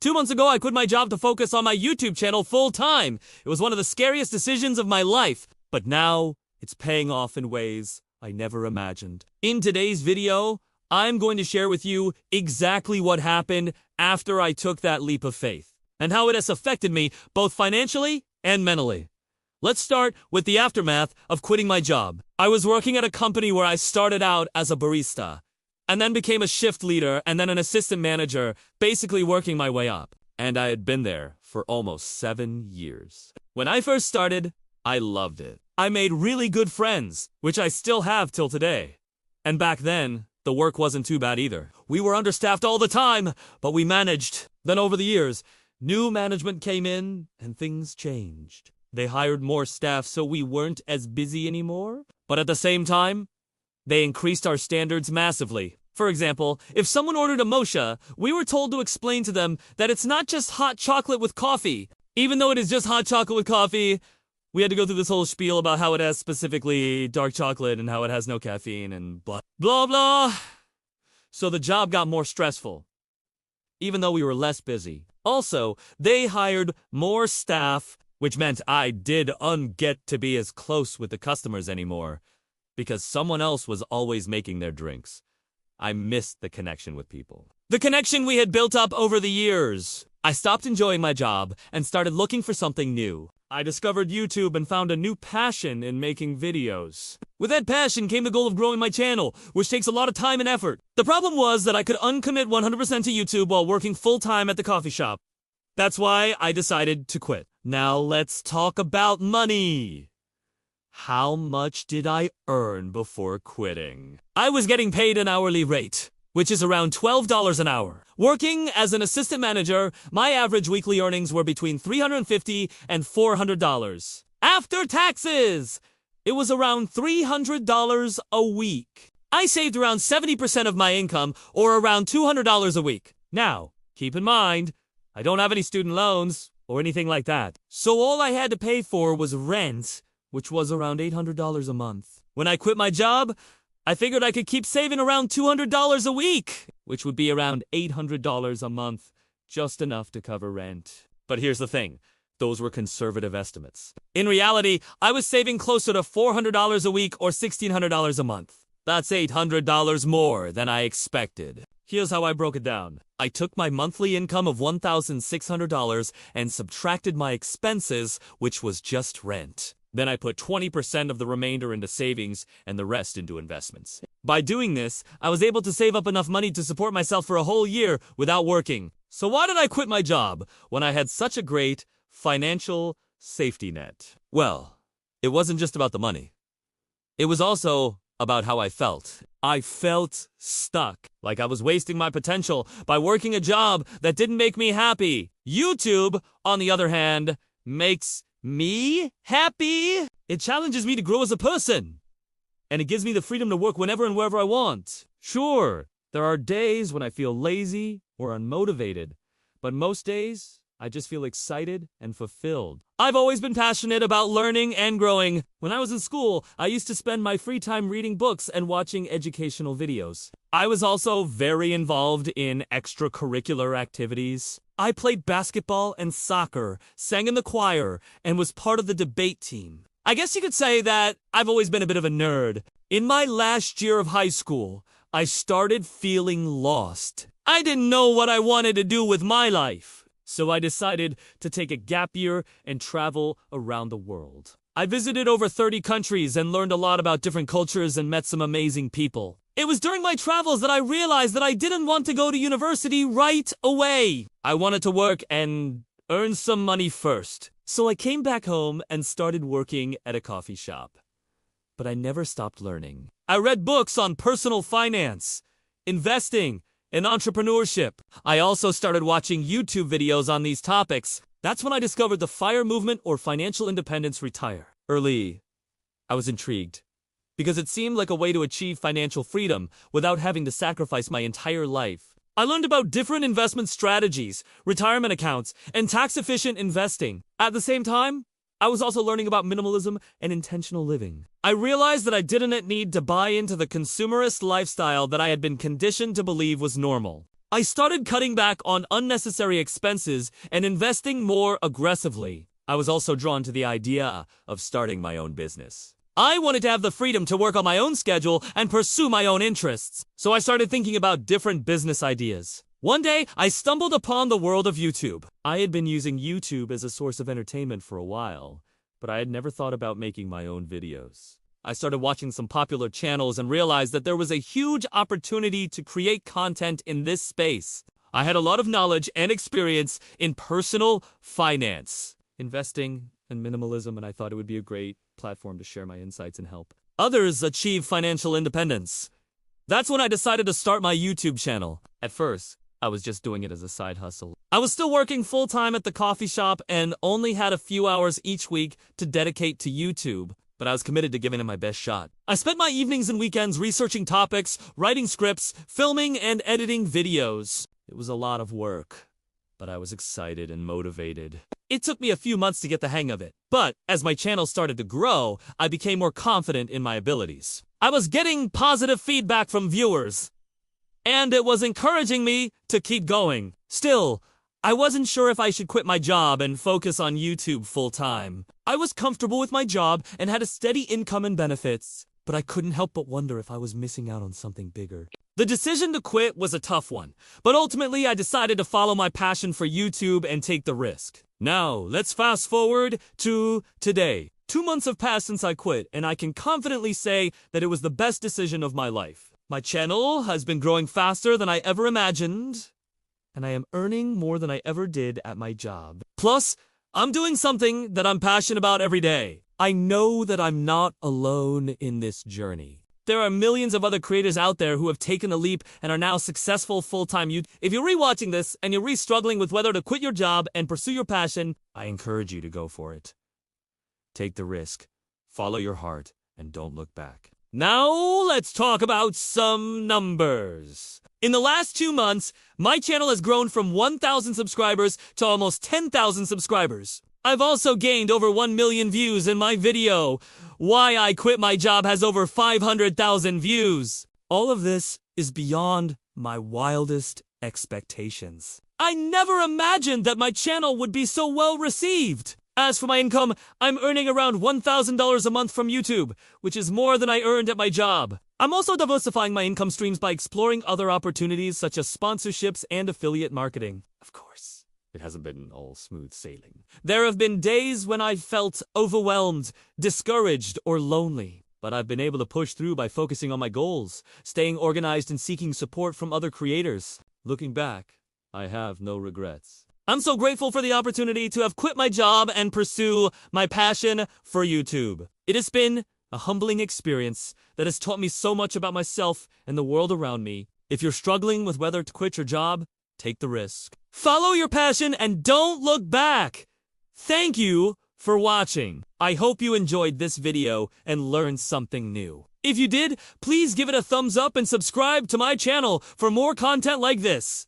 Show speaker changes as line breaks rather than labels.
2 months ago, I quit my job to focus on my YouTube channel full time. It was one of the scariest decisions of my life, but now it's paying off in ways I never imagined. In today's video, I'm going to share with you exactly what happened after I took that leap of faith and how it has affected me both financially and mentally. Let's start with the aftermath of quitting my job. I was working at a company where I started out as a barista and then became a shift leader and then an assistant manager, basically working my way up. And I had been there for almost 7 years. When I first started, I loved it. I made really good friends, which I still have till today. And back then, the work wasn't too bad either. We were understaffed all the time, but we managed. Then over the years, new management came in and things changed. They hired more staff so we weren't as busy anymore. But at the same time, they increased our standards massively. For example, if someone ordered a mocha, we were told to explain to them that it's not just hot chocolate with coffee. Even though it is just hot chocolate with coffee, we had to go through this whole spiel about how it has specifically dark chocolate and how it has no caffeine and blah, blah, blah. So the job got more stressful, even though we were less busy. Also, they hired more staff, which meant I didn't get to be as close with the customers anymore because someone else was always making their drinks. I missed the connection with people. The connection we had built up over the years. I stopped enjoying my job and started looking for something new. I discovered YouTube and found a new passion in making videos. With that passion came the goal of growing my channel, which takes a lot of time and effort. The problem was that I could uncommit 100% to YouTube while working full-time at the coffee shop. That's why I decided to quit. Now let's talk about money. How much did I earn before quitting? I was getting paid an hourly rate, which is around $12 an hour. Working as an assistant manager, my average weekly earnings were between $350 and $400. After taxes, it was around $300 a week. I saved around 70% of my income, or around $200 a week. Now, keep in mind, I don't have any student loans or anything like that. So all I had to pay for was rent, which was around $800 a month. When I quit my job, I figured I could keep saving around $200 a week, which would be around $800 a month, just enough to cover rent. But here's the thing, those were conservative estimates. In reality, I was saving closer to $400 a week or $1,600 a month. That's $800 more than I expected. Here's how I broke it down. I took my monthly income of $1,600 and subtracted my expenses, which was just rent. Then I put 20% of the remainder into savings and the rest into investments. By doing this, I was able to save up enough money to support myself for a whole year without working. So why did I quit my job when I had such a great financial safety net? Well, it wasn't just about the money. It was also about how I felt. I felt stuck, like I was wasting my potential by working a job that didn't make me happy. YouTube, on the other hand, makes me happy. It challenges me to grow as a person, and it gives me the freedom to work whenever and wherever I want. Sure, there are days when I feel lazy or unmotivated, but most days I just feel excited and fulfilled. I've always been passionate about learning and growing. When I was in school, I used to spend my free time reading books and watching educational videos. I was also very involved in extracurricular activities. I played basketball and soccer, sang in the choir, and was part of the debate team. I guess you could say that I've always been a bit of a nerd. In my last year of high school, I started feeling lost. I didn't know what I wanted to do with my life. So I decided to take a gap year and travel around the world. I visited over 30 countries and learned a lot about different cultures and met some amazing people. It was during my travels that I realized that I didn't want to go to university right away. I wanted to work and earn some money first. So I came back home and started working at a coffee shop. But I never stopped learning. I read books on personal finance, investing, and entrepreneurship. I also started watching YouTube videos on these topics. That's when I discovered the FIRE movement, or Financial Independence Retire. Early, I was intrigued because it seemed like a way to achieve financial freedom without having to sacrifice my entire life. I learned about different investment strategies, retirement accounts, and tax-efficient investing. At the same time, I was also learning about minimalism and intentional living. I realized that I didn't need to buy into the consumerist lifestyle that I had been conditioned to believe was normal. I started cutting back on unnecessary expenses and investing more aggressively. I was also drawn to the idea of starting my own business. I wanted to have the freedom to work on my own schedule and pursue my own interests, so I started thinking about different business ideas. One day, I stumbled upon the world of YouTube. I had been using YouTube as a source of entertainment for a while, but I had never thought about making my own videos. I started watching some popular channels and realized that there was a huge opportunity to create content in this space. I had a lot of knowledge and experience in personal finance, investing, and minimalism, and I thought it would be a great platform to share my insights and help others achieve financial independence. That's when I decided to start my YouTube channel. At first, I was just doing it as a side hustle. I was still working full-time at the coffee shop and only had a few hours each week to dedicate to YouTube, but I was committed to giving it my best shot. I spent my evenings and weekends researching topics, writing scripts, filming, and editing videos. It was a lot of work, but I was excited and motivated. It took me a few months to get the hang of it, but as my channel started to grow, I became more confident in my abilities. I was getting positive feedback from viewers, and it was encouraging me to keep going. Still, I wasn't sure if I should quit my job and focus on YouTube full-time. I was comfortable with my job and had a steady income and benefits, but I couldn't help but wonder if I was missing out on something bigger. The decision to quit was a tough one, but ultimately I decided to follow my passion for YouTube and take the risk. Now, let's fast forward to today. 2 months have passed since I quit, and I can confidently say that it was the best decision of my life. My channel has been growing faster than I ever imagined, and I am earning more than I ever did at my job. Plus, I'm doing something that I'm passionate about every day. I know that I'm not alone in this journey. There are millions of other creators out there who have taken a leap and are now successful full-time youth. If you're rewatching this and you're struggling with whether to quit your job and pursue your passion, I encourage you to go for it. Take the risk, follow your heart, and don't look back. Now, let's talk about some numbers. In the last 2 months, my channel has grown from 1,000 subscribers to almost 10,000 subscribers. I've also gained over 1 million views in my video. Why I Quit My Job has over 500,000 views. All of this is beyond my wildest expectations. I never imagined that my channel would be so well received. As for my income, I'm earning around $1,000 a month from YouTube, which is more than I earned at my job. I'm also diversifying my income streams by exploring other opportunities such as sponsorships and affiliate marketing. Of course, it hasn't been all smooth sailing. There have been days when I've felt overwhelmed, discouraged, or lonely. But I've been able to push through by focusing on my goals, staying organized, and seeking support from other creators. Looking back, I have no regrets. I'm so grateful for the opportunity to have quit my job and pursue my passion for YouTube. It has been a humbling experience that has taught me so much about myself and the world around me. If you're struggling with whether to quit your job, take the risk. Follow your passion and don't look back. Thank you for watching. I hope you enjoyed this video and learned something new. If you did, please give it a thumbs up and subscribe to my channel for more content like this.